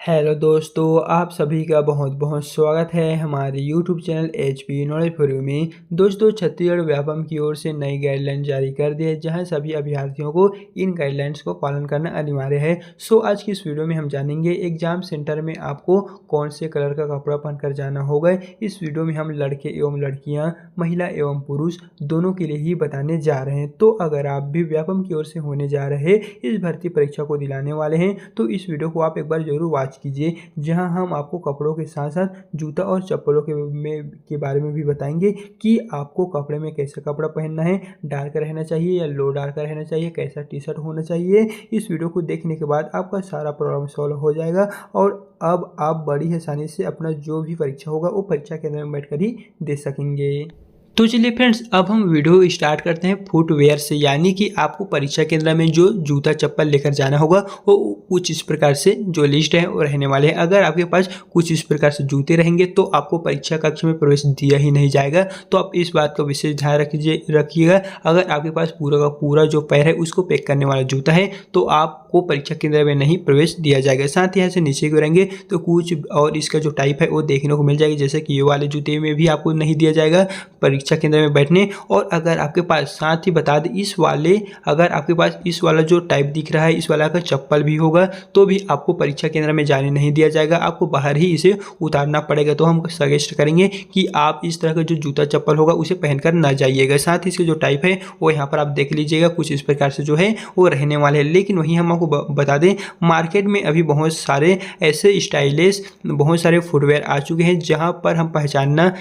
Hello दोस्तों, आप सभी का बहुत बहुत स्वागत है हमारे YouTube channel HP knowledge for you में। दोस्तों, छत्तीसगढ़ व्यापम की ओर से नई गाइडलाइन जारी कर दी है, जहां सभी अभ्यर्थियों को इन गाइडलाइंस को पालन करना अनिवार्य है। आज की इस वीडियो में हम जानेंगे एग्जाम सेंटर में आपको कौन से कलर का कपड़ा पहनकर जाना होगा। इस वीडियो में हम लड़के एवं लड़कियाँ, महिला एवं पुरुष दोनों के लिए ही बताने जा रहे हैं। तो अगर आप भी व्यापम की ओर से होने जा रहे इस भर्ती परीक्षा को दिलाने वाले हैं तो इस वीडियो को आप एक बार जरूर वॉच कीजिए, जहां हम आपको कपड़ों के साथ साथ जूता और चप्पलों के बारे में भी बताएंगे कि आपको कपड़े में कैसा कपड़ा पहनना है, डार्क रहना चाहिए या लो डार्क रहना चाहिए, कैसा टी शर्ट होना चाहिए। इस वीडियो को देखने के बाद आपका सारा प्रॉब्लम सॉल्व हो जाएगा और अब आप बड़ी आसानी से अपना जो भी परीक्षा होगा वो परीक्षा केंद्र में बैठकर ही दे सकेंगे। तो चलिए फ्रेंड्स, अब हम वीडियो स्टार्ट करते हैं फुटवेयर से, यानी कि आपको परीक्षा केंद्र में जो जूता चप्पल लेकर जाना होगा वो कुछ इस प्रकार से जो लिस्ट है वो रहने वाले हैं। अगर आपके पास कुछ इस प्रकार से जूते रहेंगे तो आपको परीक्षा कक्ष में प्रवेश दिया ही नहीं जाएगा। तो आप इस बात का विशेष ध्यान रखिएगा। अगर आपके पास पूरा का पूरा जो पैर है उसको पैक करने वाला जूता है तो आपको परीक्षा केंद्र में नहीं प्रवेश दिया जाएगा। साथ ही यहाँ से नीचे को रहेंगे तो कुछ और इसका जो टाइप है वो देखने को मिल जाएगी, जैसे कि ये वाले जूते में भी आपको नहीं दिया जाएगा परीक्षा केंद्र में बैठने। और अगर आपके पास, साथ ही बता दें, अगर आपके पास इस वाला जो टाइप दिख रहा है इस वाला का चप्पल भी होगा तो भी आपको परीक्षा केंद्र में जाने नहीं दिया जाएगा, आपको बाहर ही इसे उतारना पड़ेगा। तो हम सजेस्ट करेंगे कि आप इस तरह का जो जूता चप्पल होगा उसे पहनकर ना जाइएगा। साथ ही इसके जो टाइप है वो यहाँ पर आप देख लीजिएगा, कुछ इस प्रकार से जो है वो रहने वाले हैं। लेकिन वहीं हम आपको बता दें, मार्केट में अभी बहुत सारे ऐसे स्टाइलिश बहुत सारे फुटवेयर आ चुके हैं जहाँ पर हम पहचानना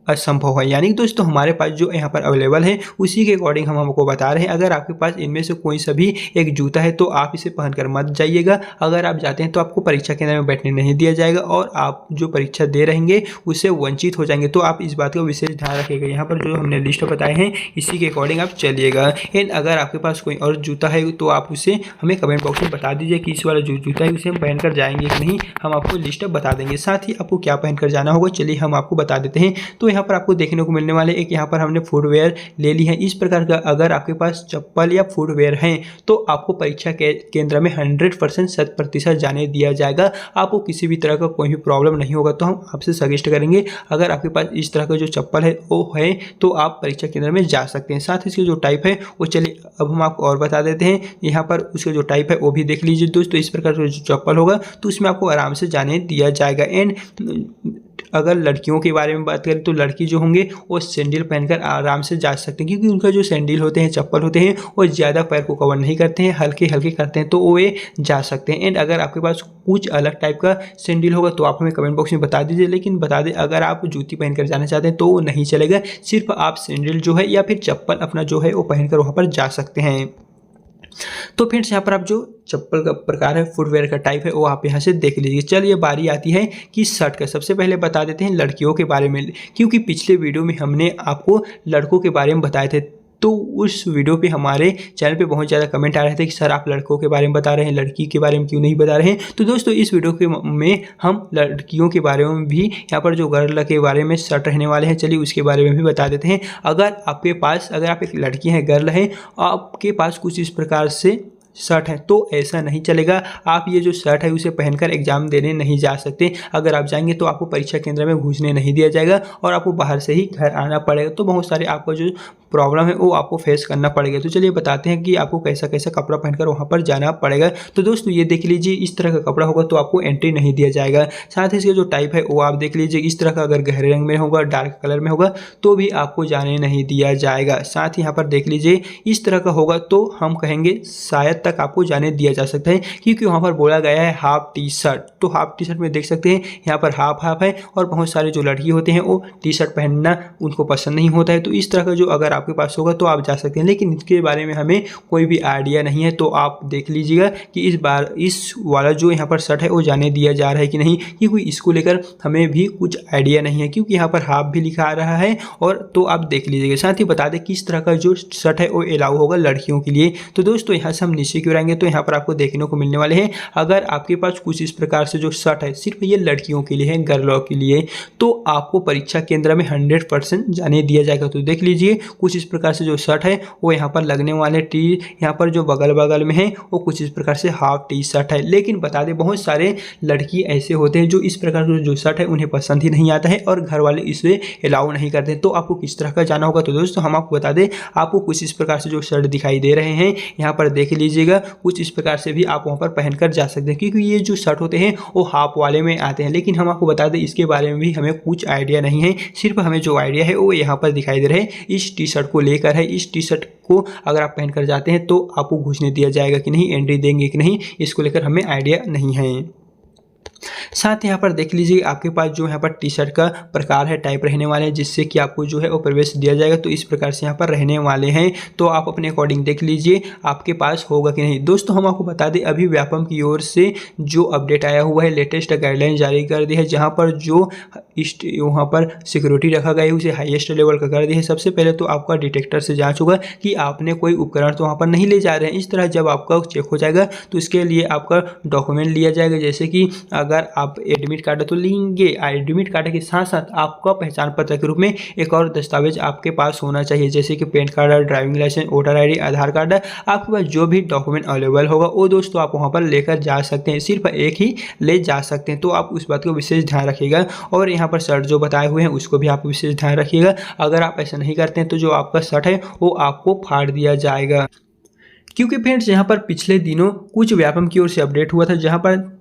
असंभव है। यानी दोस्तों, हमारे पास जो यहाँ पर अवेलेबल है उसी के अकॉर्डिंग हम आपको बता रहे हैं। अगर आपके पास इनमें से कोई सा भी एक जूता है तो आप इसे पहनकर मत जाइएगा। अगर आप जाते हैं तो आपको परीक्षा केंद्र में बैठने नहीं दिया जाएगा और आप जो परीक्षा दे रहेंगे उससे वंचित हो जाएंगे। तो आप इस बात का विशेष ध्यान रखिएगा। यहाँ पर जो हमने लिस्ट बताए हैं इसी के अकॉर्डिंग आप चलिएगा। एंड अगर आपके पास कोई और जूता है तो आप उसे हमें कमेंट बॉक्स में बता दीजिए कि इस वाला जो जूता है उसे हम पहनकर जाएंगे कि नहीं, हम आपको लिस्ट बता देंगे। साथ ही आपको क्या पहनकर जाना होगा चलिए हम आपको बता देते हैं। तो यहाँ पर आपको देखने को मिलने वाले एक यहाँ पर हमने फुटवेयर ले ली है इस प्रकार का। अगर आपके पास चप्पल या फुटवेयर हैं तो आपको परीक्षा के केंद्र में 100% 100% जाने दिया जाएगा। आपको किसी भी तरह का कोई भी प्रॉब्लम नहीं होगा। तो हम आपसे सजेस्ट करेंगे, अगर आपके पास इस तरह का जो चप्पल है वो है तो आप परीक्षा केंद्र में जा सकते हैं। साथ ही इसकी जो टाइप है वो चलिए अब हम आपको और बता देते हैं। यहाँ पर उसका जो टाइप है वो भी देख लीजिए दोस्तों। इस प्रकार का जो चप्पल होगा तो उसमें आपको आराम से जाने दिया जाएगा। एंड अगर लड़कियों के बारे में बात करें तो लड़की जो होंगे वो सैंडल पहनकर आराम से जा सकते हैं, क्योंकि उनका जो सैंडल होते हैं, चप्पल होते हैं, वो ज़्यादा पैर को कवर नहीं करते हैं, हल्के हल्के करते हैं, तो वो जा सकते हैं। एंड अगर आपके पास कुछ अलग टाइप का सैंडल होगा तो आप हमें कमेंट बॉक्स में बता दीजिए। लेकिन बता दें, अगर आप जूती पहनकर जाना चाहते हैं तो वो नहीं चलेगा, सिर्फ आप सैंडल जो है या फिर चप्पल अपना जो है वो पहनकर वहाँ पर जा सकते हैं। तो फ्रेंड्स, यहाँ पर आप जो चप्पल का प्रकार है, फुटवेयर का टाइप है, वो आप यहाँ से देख लीजिए। चलिए बारी आती है कि शर्ट का। सबसे पहले बता देते हैं लड़कियों के बारे में, क्योंकि पिछले वीडियो में हमने आपको लड़कों के बारे में बताए थे। तो उस वीडियो पे हमारे चैनल पे बहुत ज़्यादा कमेंट आ रहे थे कि सर आप लड़कों के बारे में बता रहे हैं, लड़की के बारे में क्यों नहीं बता रहे हैं। तो दोस्तों, इस वीडियो में हम लड़कियों के बारे में भी, यहाँ पर जो गर्ल के बारे में शर्ट रहने वाले हैं, चलिए उसके बारे में भी बता देते हैं। अगर आप एक लड़की हैं, गर्ल है, आपके पास कुछ इस प्रकार से शर्ट है तो ऐसा नहीं चलेगा। आप ये जो शर्ट है उसे पहनकर एग्जाम देने नहीं जा सकते। अगर आप जाएंगे तो आपको परीक्षा केंद्र में घुसने नहीं दिया जाएगा और आपको बाहर से ही घर आना पड़ेगा। तो बहुत सारे आपको जो प्रॉब्लम है वो आपको फेस करना पड़ेगा। तो चलिए बताते हैं कि आपको कैसा कैसा कपड़ा पहनकर वहाँ पर जाना पड़ेगा। तो दोस्तों, ये देख लीजिए, इस तरह का कपड़ा होगा तो आपको एंट्री नहीं दिया जाएगा। साथ ही इसका जो टाइप है वो आप देख लीजिए, इस तरह का अगर गहरे रंग में होगा, डार्क कलर में होगा तो भी आपको जाने नहीं दिया जाएगा। साथ ही यहाँ पर देख लीजिए, इस तरह का होगा तो हम कहेंगे शायद तक आपको जाने दिया जा सकता है, क्योंकि वहाँ पर बोला गया है हाफ टी शर्ट। तो हाफ टी शर्ट में देख सकते हैं यहाँ पर हाफ हाफ है और बहुत सारे जो लड़की होते हैं वो टी शर्ट पहनना उनको पसंद नहीं होता है। तो इस तरह का जो अगर आपके पास होगा तो आप जा सकते हैं, लेकिन इसके बारे में हमें कोई भी आइडिया नहीं है। तो आप देख लीजिएगा कि इस बार इस वाला जो यहाँ पर शर्ट है वो जाने दिया जा रहा है कि नहीं, क्योंकि इसको लेकर हमें भी कुछ आइडिया नहीं है, क्योंकि यहाँ पर हाफ भी लिखा आ रहा है। और तो आप देख लीजिएगा। साथ ही बता दें किस तरह का जो शर्ट है वो अलाउ होगा लड़कियों के लिए। तो दोस्तों, यहाँ से हम नीचे नीचे की ओर आएंगे तो यहाँ पर आपको देखने को मिलने वाले हैं। अगर आपके पास कुछ इस प्रकार से जो शर्ट है सिर्फ ये लड़कियों के लिए है, गर्लों के लिए, तो आपको परीक्षा केंद्र में 100% जाने दिया जाएगा। तो देख लीजिए कुछ इस प्रकार से जो शर्ट है वो यहाँ पर लगने वाले यहाँ पर जो बगल में है वो कुछ इस प्रकार से हाफ टी शर्ट है। लेकिन बता दें बहुत सारे लड़की ऐसे होते हैं जो इस प्रकार का जो शर्ट है उन्हें पसंद ही नहीं आता है और घर वाले इसे अलाउ नहीं करते। तो आपको किस तरह का जाना होगा? तो दोस्तों हम आपको बता दें, आपको कुछ इस प्रकार से जो शर्ट दिखाई दे रहे हैं यहाँ पर देख लीजिएगा, कुछ इस प्रकार से भी आप वहाँ पर पहनकर जा सकते हैं, क्योंकि ये जो शर्ट होते हैं वो हाफ वाले में आते हैं। लेकिन हम आपको बता दें इसके बारे में भी हमें कुछ आइडिया नहीं है, सिर्फ हमें जो आइडिया है वो यहाँ पर दिखाई दे रहा है इस टी शर्ट को लेकर है। इस टी शर्ट को अगर आप पहनकर जाते हैं तो आपको घुसने दिया जाएगा कि नहीं, एंट्री देंगे कि नहीं, इसको लेकर हमें आइडिया नहीं है। साथ यहाँ पर देख लीजिए आपके पास जो यहाँ पर टी शर्ट का प्रकार है, टाइप रहने वाले हैं, जिससे कि आपको जो है वो प्रवेश दिया जाएगा। तो इस प्रकार से यहाँ पर रहने वाले हैं, तो आप अपने अकॉर्डिंग देख लीजिए आपके पास होगा कि नहीं। दोस्तों हम आपको बता दें अभी व्यापम की ओर से जो अपडेट आया हुआ है, लेटेस्ट गाइडलाइन जारी कर दी है, जहाँ पर जो वहाँ पर सिक्योरिटी रखा गया है उसे हाईएस्ट लेवल का कर दिया है। सबसे पहले तो आपका डिटेक्टर से जांच होगा कि आपने कोई उपकरण तो वहाँ पर नहीं ले जा रहे हैं। इस तरह जब आपका चेक हो जाएगा तो इसके लिए आपका डॉक्यूमेंट लिया जाएगा, जैसे कि अगर आप एडमिट कार्ड तो लेंगे, एडमिट कार्ड के साथ साथ आपका पहचान पत्र के रूप में एक और दस्तावेज आपके पास होना चाहिए, जैसे कि PAN card, driving licence, voter ID, Aadhaar card. आपके पास जो भी डॉक्यूमेंट अवेलेबल होगा वो दोस्तों आप वहाँ पर लेकर जा सकते हैं, सिर्फ एक ही ले जा सकते हैं। तो आप उस बात को विशेष ध्यान रखिएगा और यहाँ पर शर्ट जो बताए हुए हैं उसको भी आप विशेष ध्यान रखिएगा। अगर आप ऐसा नहीं करते हैं तो जो आपका शर्ट है वो आपको फाड़ दिया जाएगा। क्योंकि फ्रेंड्स यहाँ पर पिछले दिनों कुछ व्यापम की ओर से अपडेट हुआ था, जहाँ पर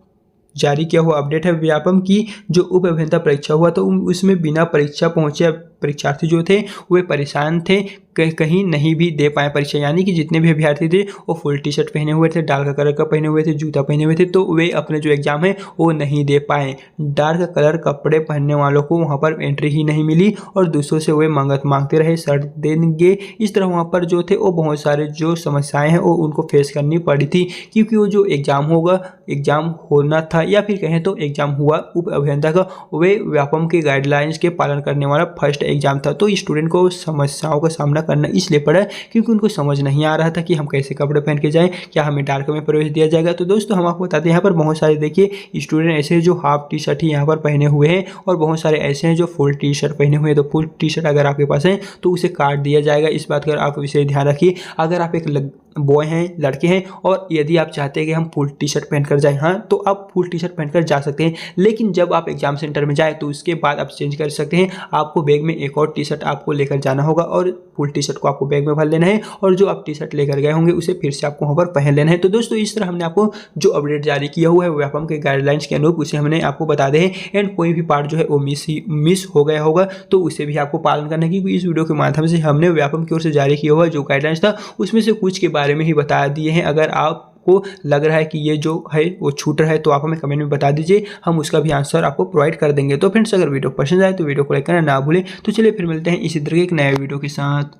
जारी किया हुआ अपडेट है व्यापम की जो उप अभियंता परीक्षा हुआ तो उसमें बिना परीक्षा पहुंचे परीक्षार्थी जो थे वे परेशान थे, कहीं नहीं भी दे पाए परीक्षा। यानी कि जितने भी अभ्यर्थी थे वो फुल टी शर्ट पहने हुए थे, डार्क कलर का पहने हुए थे, जूता पहने हुए थे, तो वे अपने जो एग्जाम है वो नहीं दे पाए। डार्क कलर कपड़े पहनने वालों को वहाँ पर एंट्री ही नहीं मिली और दूसरों से वे मांगते रहे शर्ट देंगे। इस तरह वहाँ पर जो थे वो बहुत सारे जो समस्याएं हैं वो उनको फेस करनी पड़ी थी, क्योंकि वो जो एग्जाम होना था या फिर कहें तो एग्जाम हुआ उप अभियंता का, वे व्यापम के गाइडलाइंस के पालन करने वाला फर्स्ट एग्जाम था। तो स्टूडेंट को समस्याओं का सामना करना इसलिए पड़ा क्योंकि उनको समझ नहीं आ रहा था कि हम कैसे कपड़े पहन के जाएं, क्या हमें डार्क में प्रवेश दिया जाएगा। तो दोस्तों हम आपको बताते हैं यहाँ पर बहुत सारे देखिए स्टूडेंट ऐसे हैं जो हाफ टी शर्ट ही यहाँ पर पहने हुए हैं और बहुत सारे ऐसे हैं जो फुल टी शर्ट पहने हुए हैं। तो फुल टी शर्ट अगर आपके पास है तो उसे काट दिया जाएगा। इस बात का आप विशेष ध्यान रखिए। अगर आप एक बॉय हैं, लड़के हैं और यदि आप चाहते हैं कि हम फुल टी शर्ट पहनकर जाएं, हाँ तो आप फुल टी शर्ट पहनकर जा सकते हैं, लेकिन जब आप एग्जाम सेंटर में जाएं तो उसके बाद आप चेंज कर सकते हैं। आपको बैग में एक और टी शर्ट आपको लेकर जाना होगा और फुल टी शर्ट को आपको बैग में भर लेना है और जो आप टी शर्ट लेकर गए होंगे उसे फिर से आपको वहाँ पर पहन लेना है। तो दोस्तों इस तरह हमने आपको जो अपडेट जारी किया हुआ है व्यापम के गाइडलाइंस के अनुरूप उसे हमने आपको बता दे एंड कोई भी पार्ट जो है वो मिस हो गया होगा तो उसे भी आपको पालन करना है, क्योंकि इस वीडियो के माध्यम से हमने व्यापम की ओर से जारी किया हुआ जो गाइडलाइंस था उसमें से कुछ के बारे में ही बता दिए हैं। अगर आपको लग रहा है कि ये जो है वो छूट रहा है तो आप हमें कमेंट में बता दीजिए, हम उसका भी आंसर आपको प्रोवाइड कर देंगे। तो फ्रेंड्स अगर वीडियो पसंद आए तो वीडियो को लाइक करना ना भूलें। तो चलिए फिर मिलते हैं इसी तरह के एक नए वीडियो के साथ।